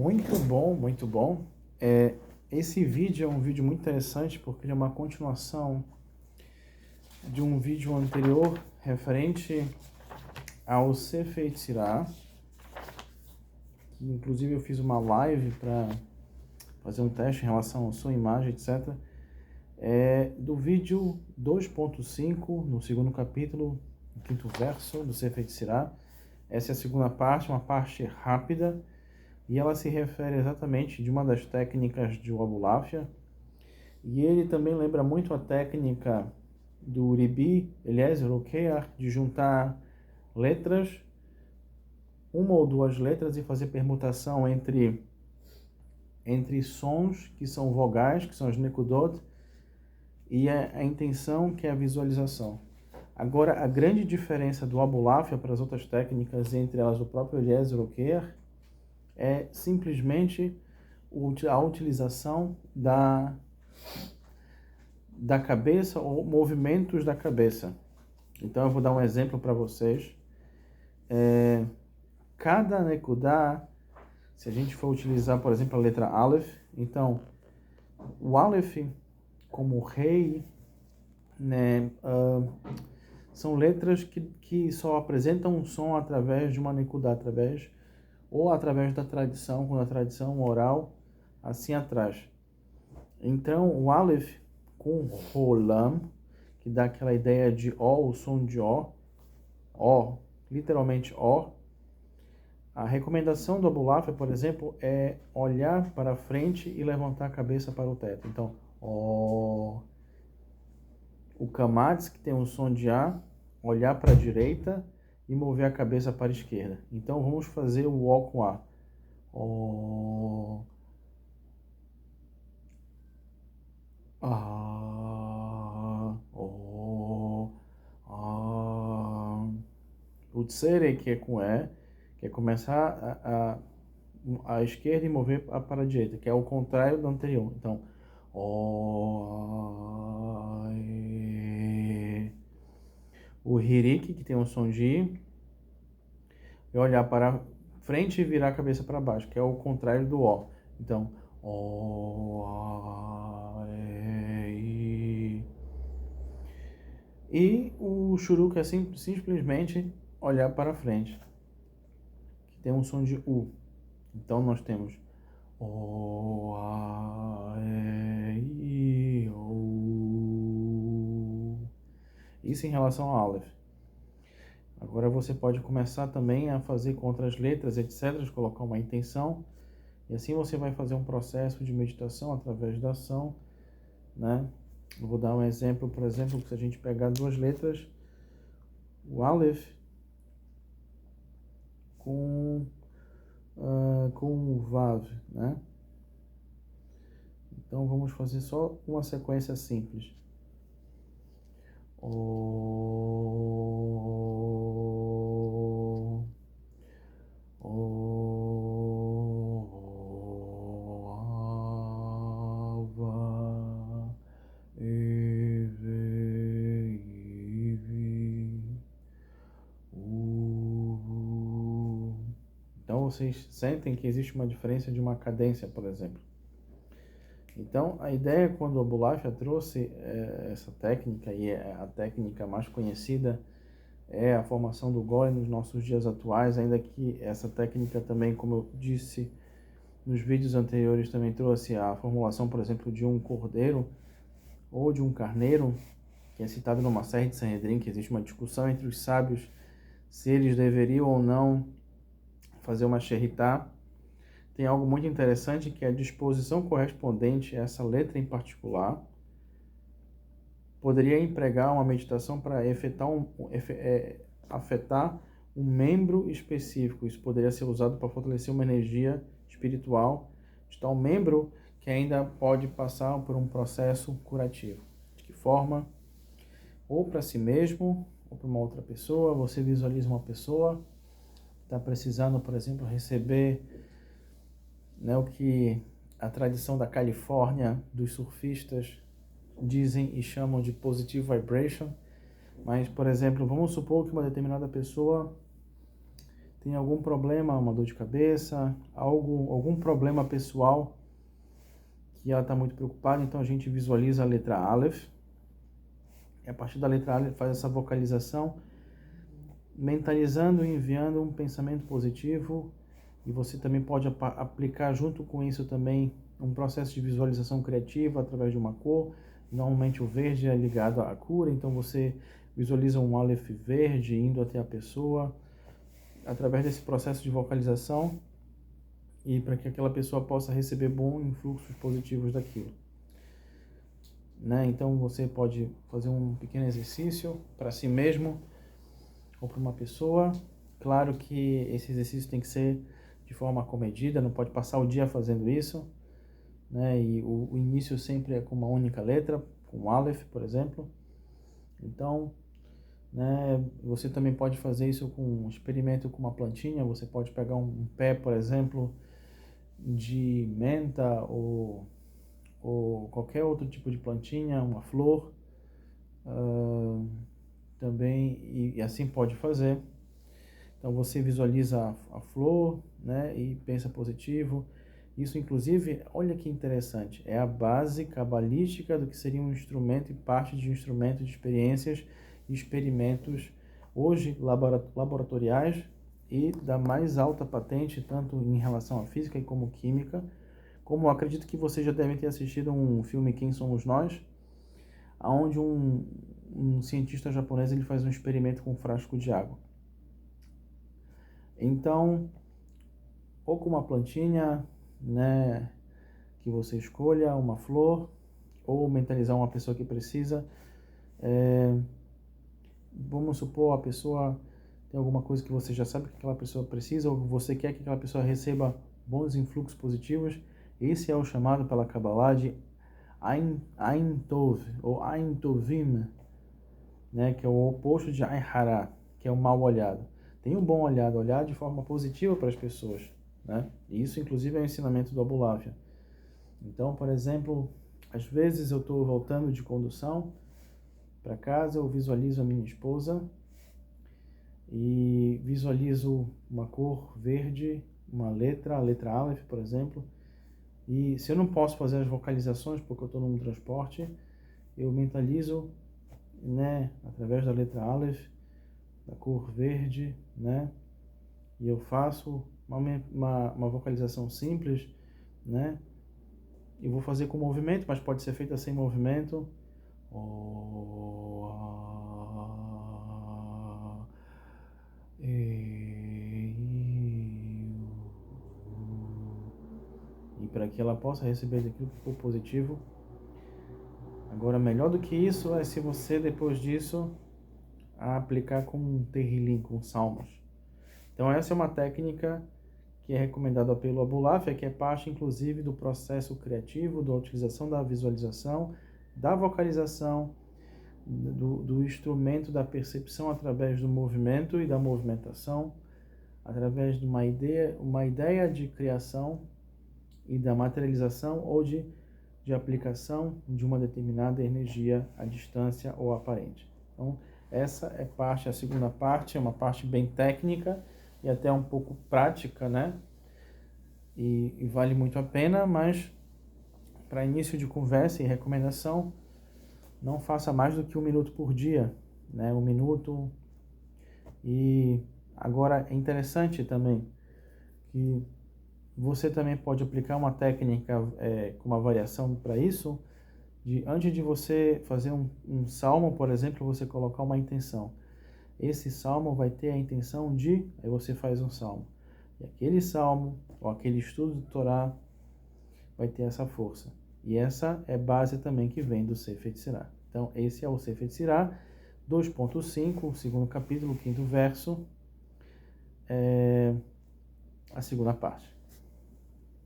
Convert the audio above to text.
Muito bom, muito bom. Esse vídeo é um vídeo muito interessante porque ele é uma continuação de um vídeo anterior referente ao Sefer Yetzirah, que inclusive eu fiz uma live para fazer um teste em relação à sua imagem, etc. Do vídeo 2.5, no segundo capítulo, no quinto verso do Sefer Yetzirah. Essa é a segunda parte, uma parte rápida, e ela se refere exatamente de uma das técnicas de Abulafia, e ele também lembra muito a técnica do Ribi Eliezer Okeach, de juntar letras, uma ou duas letras, e fazer permutação entre sons que são vogais, que são as nekudot, e a intenção, que é a visualização. Agora, a grande diferença do Abulafia para as outras técnicas, entre elas o próprio Eliezer Okeach, é simplesmente a utilização da cabeça, ou movimentos da cabeça. Então eu vou dar um exemplo para vocês. Cada Nekudá, se a gente for utilizar, por exemplo, a letra Aleph, então o Aleph como rei, né, são letras que só apresentam um som através de uma Nekudá, através da tradição, quando a tradição oral assim atrás. Então o Aleph com Rolam, que dá aquela ideia de O, o som de O, literalmente O. A recomendação do Abulafia, por exemplo, é olhar para frente e levantar a cabeça para o teto. Então, O. O Kamatz, que tem um som de A, olhar para a direita e mover a cabeça para a esquerda. Então, vamos fazer o O com A. O. A. O. A. O Tsere, que é com E, que é começar a esquerda e mover para a direita, que é o contrário do anterior. Então, o Hirik, que tem um som de I, é olhar para frente e virar a cabeça para baixo, que é o contrário do O. Então, e o Shuruk é simplesmente olhar para frente, que tem um som de U. Então nós temos O, A, E, I, O. Isso em relação ao Aleph. Agora você pode começar também a fazer com outras letras, etc., colocar uma intenção, e assim você vai fazer um processo de meditação através da ação, né? Eu vou dar um exemplo, por exemplo, se a gente pegar duas letras, o Aleph com o Vav, né? Então vamos fazer só uma sequência simples. Então vocês sentem que existe uma diferença de uma cadência, por exemplo. Então a ideia, quando o Abulafia trouxe essa técnica, e a técnica mais conhecida é a formação do Golem nos nossos dias atuais, ainda que essa técnica também, como eu disse nos vídeos anteriores, também trouxe a formulação, por exemplo, de um cordeiro ou de um carneiro, que é citado numa série de Sanhedrin, que existe uma discussão entre os sábios se eles deveriam ou não fazer uma sheritá. Tem algo muito interessante, que é a disposição correspondente a essa letra em particular poderia empregar uma meditação para afetar um membro específico. Isso poderia ser usado para fortalecer uma energia espiritual de tal membro que ainda pode passar por um processo curativo. De que forma? Ou para si mesmo, ou para uma outra pessoa. Você visualiza uma pessoa que está precisando, por exemplo, receber, né, o que a tradição da Califórnia, dos surfistas, dizem e chamam de positive vibration. Mas, por exemplo, vamos supor que uma determinada pessoa tem algum problema, uma dor de cabeça, algum problema pessoal que ela está muito preocupada, então a gente visualiza a letra Aleph. E a partir da letra Aleph faz essa vocalização, mentalizando e enviando um pensamento positivo. E você também pode aplicar junto com isso também um processo de visualização criativa através de uma cor. Normalmente o verde é ligado à cura, então você visualiza um Aleph verde indo até a pessoa através desse processo de vocalização, e para que aquela pessoa possa receber bons influxos positivos daquilo. Né? Então você pode fazer um pequeno exercício para si mesmo ou para uma pessoa. Claro que esse exercício tem que ser de forma comedida, não pode passar o dia fazendo isso, né? E o início sempre é com uma única letra, com Aleph, por exemplo. Então, né, você também pode fazer isso com um experimento com uma plantinha. Você pode pegar um pé, por exemplo, de menta ou qualquer outro tipo de plantinha, uma flor, também, e assim pode fazer. Então você visualiza a flor, né, e pensa positivo. Isso, inclusive, olha que interessante, é a base cabalística do que seria um instrumento e parte de um instrumento de experiências e experimentos hoje laboratoriais e da mais alta patente, tanto em relação à física e como química. Como eu acredito que vocês já devem ter assistido um filme Quem Somos Nós, onde um cientista japonês ele faz um experimento com um frasco de água. Então, ou com uma plantinha, né, que você escolha, uma flor, ou mentalizar uma pessoa que precisa. Vamos supor, a pessoa tem alguma coisa que você já sabe que aquela pessoa precisa, ou você quer que aquela pessoa receba bons influxos positivos. Esse é o chamado pela Kabbalah de Ain Tov, ou Ain Tovim, né, que é o oposto de Ain Hara, que é o mal olhado. Tem um bom olhado, olhar de forma positiva para as pessoas, né? E isso, inclusive, é o ensinamento do Abulafia. Então, por exemplo, às vezes eu estou voltando de condução para casa, eu visualizo a minha esposa e visualizo uma cor verde, uma letra, a letra Aleph, por exemplo. E se eu não posso fazer as vocalizações porque eu estou num transporte, eu mentalizo, né, através da letra Aleph, da cor verde, né, e eu faço uma vocalização simples, né, e vou fazer com movimento, mas pode ser feita sem movimento. E para que ela possa receber daquilo que for positivo. Agora, melhor do que isso é se você, depois disso, aplicar com um Tehillim, com salmos. Então essa é uma técnica que é recomendada pelo Abulafia, que é parte, inclusive, do processo criativo, da utilização da visualização, da vocalização, do instrumento da percepção através do movimento e da movimentação, através de uma ideia de criação e da materialização ou de aplicação de uma determinada energia à distância ou aparente. Então, essa é a segunda parte, é uma parte bem técnica e até um pouco prática, né? E vale muito a pena, mas para início de conversa e recomendação, não faça mais do que 1 minuto por dia, né? 1 minuto. E agora é interessante também que você também pode aplicar uma técnica com uma variação para isso, antes de você fazer um salmo, por exemplo, você colocar uma intenção. Esse salmo vai ter a intenção de, aí você faz um salmo. E aquele salmo, ou aquele estudo do Torá, vai ter essa força. E essa é base também que vem do Sefer Yetzirah. Então, esse é o Sefer Yetzirah 2.5, o segundo capítulo, o quinto verso, a segunda parte.